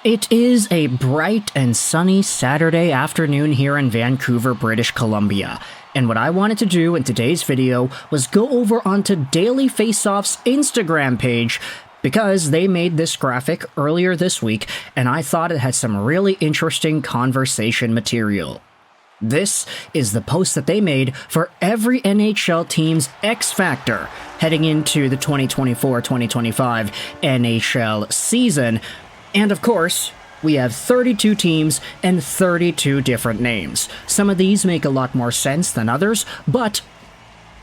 It is a bright and sunny Saturday afternoon here in Vancouver, British Columbia, and what I wanted to do in today's video was go over onto Daily Faceoff's Instagram page because they made this graphic earlier this week and I thought it had some really interesting conversation material. This is the post that they made for every NHL team's X-Factor heading into the 2024-2025 NHL season. And of course, we have 32 teams and 32 different names. Some of these make a lot more sense than others, but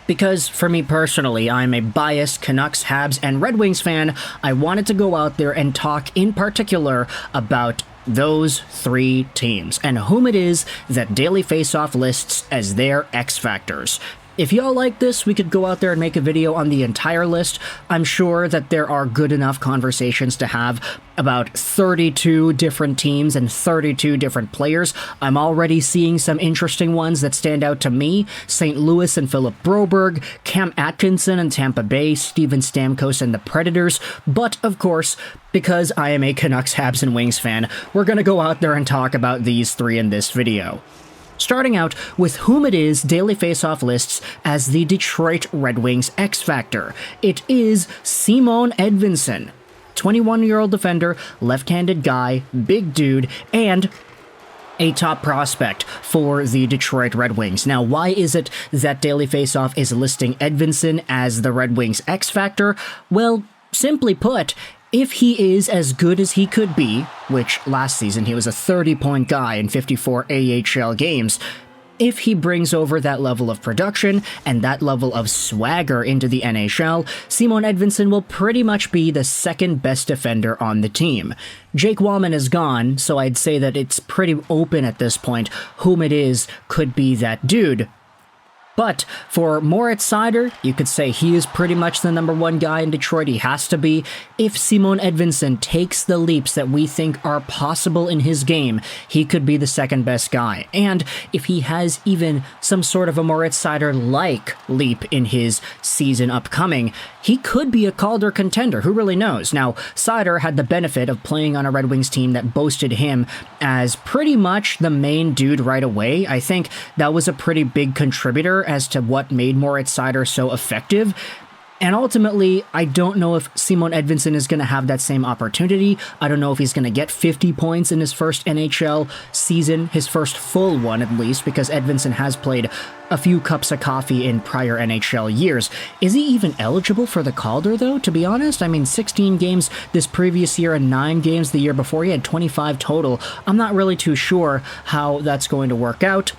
because for me personally, I'm a biased Canucks, Habs, and Red Wings fan, I wanted to go out there and talk in particular about those three teams and whom it is that Daily Faceoff lists as their X-Factors. If y'all like this, we could go out there and make a video on the entire list. I'm sure that there are good enough conversations to have about 32 different teams and 32 different players. I'm already seeing some interesting ones that stand out to me. St. Louis and Philip Broberg, Cam Atkinson and Tampa Bay, Steven Stamkos and the Predators. But of course, because I am a Canucks, Habs, and Wings fan, we're going to go out there and talk about these three in this video. Starting out with whom it is Daily Faceoff lists as the Detroit Red Wings X-Factor. It is Simon Edvinsson, 21-year-old defender, left-handed guy, big dude, and a top prospect for the Detroit Red Wings. Now, why is it that Daily Faceoff is listing Edvinsson as the Red Wings X-Factor? Well, simply put, if he is as good as he could be, which last season he was a 30-point guy in 54 AHL games, if he brings over that level of production and that level of swagger into the NHL, Simon Edvinsson will pretty much be the second best defender on the team. Jake Wallman is gone, so I'd say that it's pretty open at this point whom it is could be that dude. But for Moritz Seider, you could say he is pretty much the number one guy in Detroit. He has to be. If Simon Edvinsson takes the leaps that we think are possible in his game, he could be the second best guy. And if he has even some sort of a Moritz Seider-like leap in his season upcoming, he could be a Calder contender. Who really knows? Now, Seider had the benefit of playing on a Red Wings team that boasted him as pretty much the main dude right away. I think that was a pretty big contributor as to what made Moritz Seider so effective. And ultimately, I don't know if Simon Edvinsson is going to have that same opportunity. I don't know if he's going to get 50 points in his first NHL season, his first full one at least, because Edvinsson has played a few cups of coffee in prior NHL years. Is he even eligible for the Calder, though, to be honest? I mean, 16 games this previous year and 9 games the year before. He had 25 total. I'm not really too sure how that's going to work out.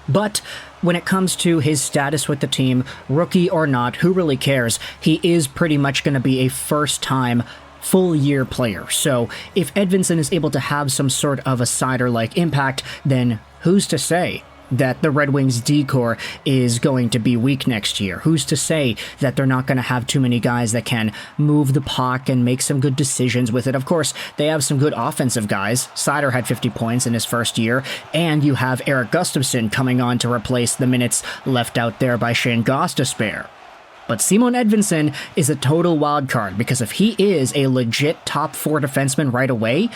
But when it comes to his status with the team, rookie or not, who really cares? He is pretty much going to be a first-time full-year player. So if Edvinsson is able to have some sort of a Seider-like impact, then who's to say that the Red Wings D-core is going to be weak next year? Who's to say that they're not going to have too many guys that can move the puck and make some good decisions with it? Of course, they have some good offensive guys. Seider had 50 points in his first year, and you have Erik Gustafsson coming on to replace the minutes left out there by Shane Gostisbehere. But Simon Edvinsson is a total wild card, because if he is a legit top 4 defenseman right away,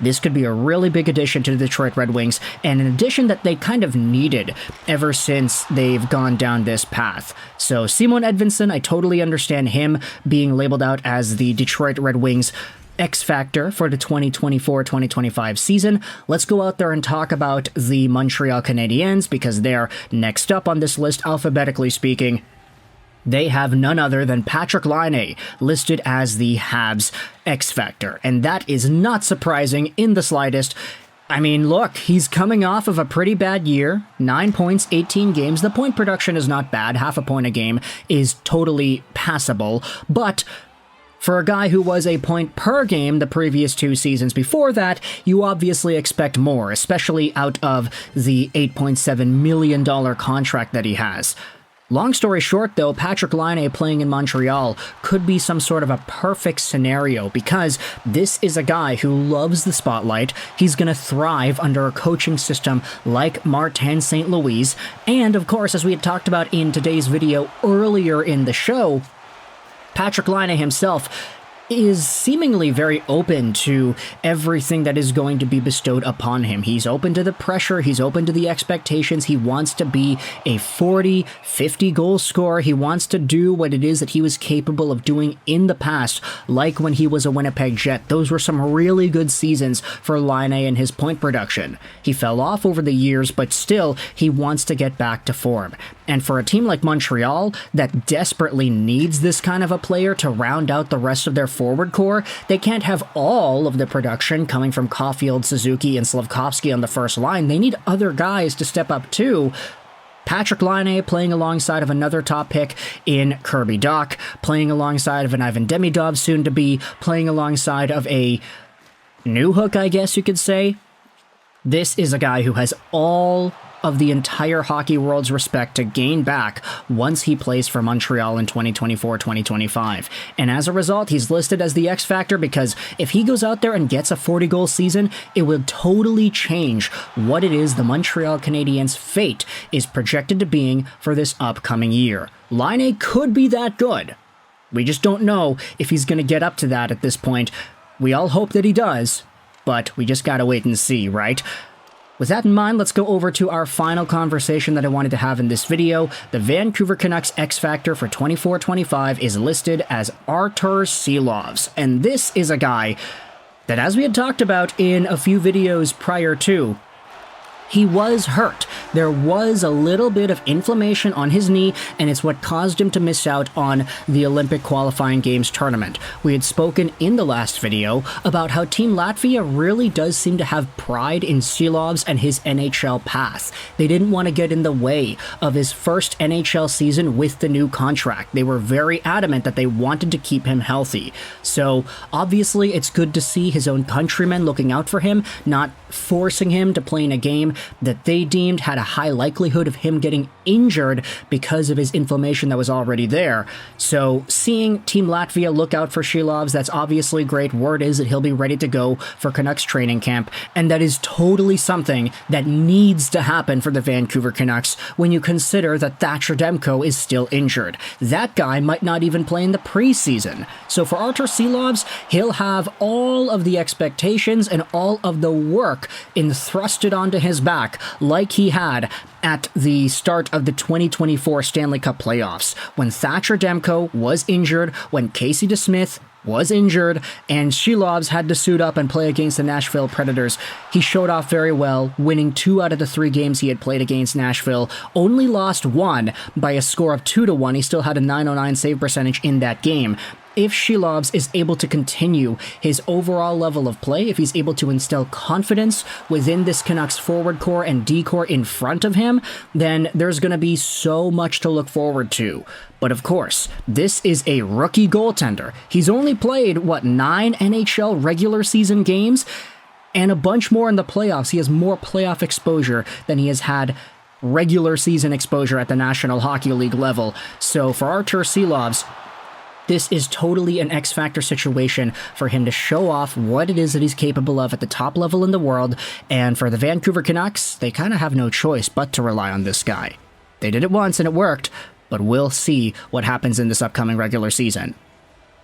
this could be a really big addition to the Detroit Red Wings, and an addition that they kind of needed ever since they've gone down this path. So Simon Edvinsson, I totally understand him being labeled out as the Detroit Red Wings X-Factor for the 2024-2025 season. Let's go out there and talk about the Montreal Canadiens, because they're next up on this list, alphabetically speaking. They have none other than Patrik Laine listed as the Habs X-Factor, and that is not surprising in the slightest. I mean, look, he's coming off of a pretty bad year, 9 points, 18 games. The point production is not bad, half a point a game is totally passable, but for a guy who was a point per game the previous 2 seasons before that, you obviously expect more, especially out of the $8.7 million contract that he has. Long story short, though, Patrik Laine playing in Montreal could be some sort of a perfect scenario, because this is a guy who loves the spotlight. He's going to thrive under a coaching system like Martin St. Louis. And, of course, as we had talked about in today's video earlier in the show, Patrik Laine himself is seemingly very open to everything that is going to be bestowed upon him. He's open to the pressure, he's open to the expectations, he wants to be a 40, 50 goal scorer, he wants to do what it is that he was capable of doing in the past, like when he was a Winnipeg Jet. Those were some really good seasons for Laine and his point production. He fell off over the years, but still, he wants to get back to form. And for a team like Montreal that desperately needs this kind of a player to round out the rest of their forward core, they can't have all of the production coming from Caulfield, Suzuki, and Slavkovsky on the first line. They need other guys to step up too. Patrik Laine playing alongside of another top pick in Kirby Dach, playing alongside of an Ivan Demidov soon to be, playing alongside of a new hook, I guess you could say. This is a guy who has all of the entire hockey world's respect to gain back once he plays for Montreal in 2024-2025. And as a result, he's listed as the X Factor because if he goes out there and gets a 40-goal season, it will totally change what it is the Montreal Canadiens' fate is projected to being for this upcoming year. Laine could be that good. We just don't know if he's going to get up to that at this point. We all hope that he does, but we just gotta wait and see, right? With that in mind, let's go over to our final conversation that I wanted to have in this video. The Vancouver Canucks X-Factor for 24-25 is listed as Arturs Silovs, and this is a guy that, as we had talked about in a few videos prior to, he was hurt. There was a little bit of inflammation on his knee, and it's what caused him to miss out on the Olympic qualifying games tournament. We had spoken in the last video about how Team Latvia really does seem to have pride in Silovs and his NHL path. They didn't want to get in the way of his first NHL season with the new contract. They were very adamant that they wanted to keep him healthy. So obviously it's good to see his own countrymen looking out for him, not forcing him to play in a game that they deemed had a high likelihood of him getting injured because of his inflammation that was already there. So seeing Team Latvia look out for Silovs, that's obviously great. Word is that he'll be ready to go for Canucks training camp, and that is totally something that needs to happen for the Vancouver Canucks when you consider that Thatcher Demko is still injured. That guy might not even play in the preseason. So for Arturs Silovs, he'll have all of the expectations and all of the work thrusted onto his back like he had at the start of the 2024 Stanley Cup Playoffs, when Thatcher Demko was injured, when Casey DeSmith was injured, and Silovs had to suit up and play against the Nashville Predators. He showed off very well, winning 2 out of the 3 games he had played against Nashville, only lost 1 by a score of 2-1. He still had a .909 save percentage in that game. If Silovs is able to continue his overall level of play, if he's able to instill confidence within this Canucks forward core and D core in front of him, then there's going to be so much to look forward to. But of course, this is a rookie goaltender. He's only played, 9 NHL regular season games, and a bunch more in the playoffs. He has more playoff exposure than he has had regular season exposure at the National Hockey League level. So for Arturs Silovs, this is totally an X-Factor situation for him to show off what it is that he's capable of at the top level in the world, and for the Vancouver Canucks, they kind of have no choice but to rely on this guy. They did it once and it worked, but we'll see what happens in this upcoming regular season.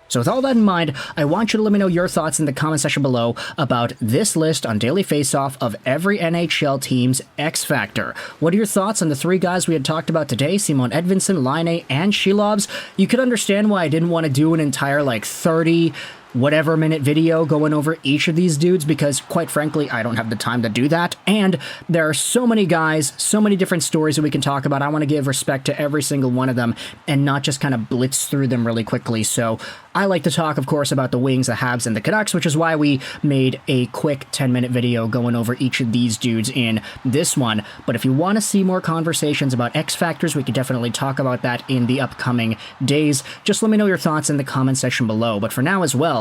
So with all that in mind, I want you to let me know your thoughts in the comment section below about this list on Daily Faceoff of every NHL team's X-Factor. What are your thoughts on the 3 guys we had talked about today, Simon Edvinsson, Laine, and Silovs? You could understand why I didn't want to do an entire 30 whatever minute video going over each of these dudes, because quite frankly I don't have the time to do that, and there are so many guys, so many different stories that we can talk about. I want to give respect to every single one of them and not just kind of blitz through them really quickly. So I like to talk, of course, about the Wings, the Habs, and the Canucks, which is why we made a quick 10-minute video going over each of these dudes in this one. But if you want to see more conversations about X Factors, we could definitely talk about that in the upcoming days. Just let me know your thoughts in the comment section below. But for now as well,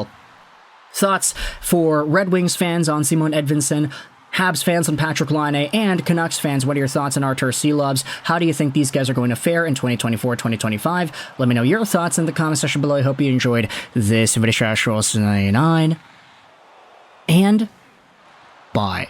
thoughts for Red Wings fans on Simon Edvinsson, Habs fans on Patrik Laine, and Canucks fans, what are your thoughts on Arturs Silovs? How do you think these guys are going to fare in 2024-2025? Let me know your thoughts in the comment section below. I hope you enjoyed this video. And bye.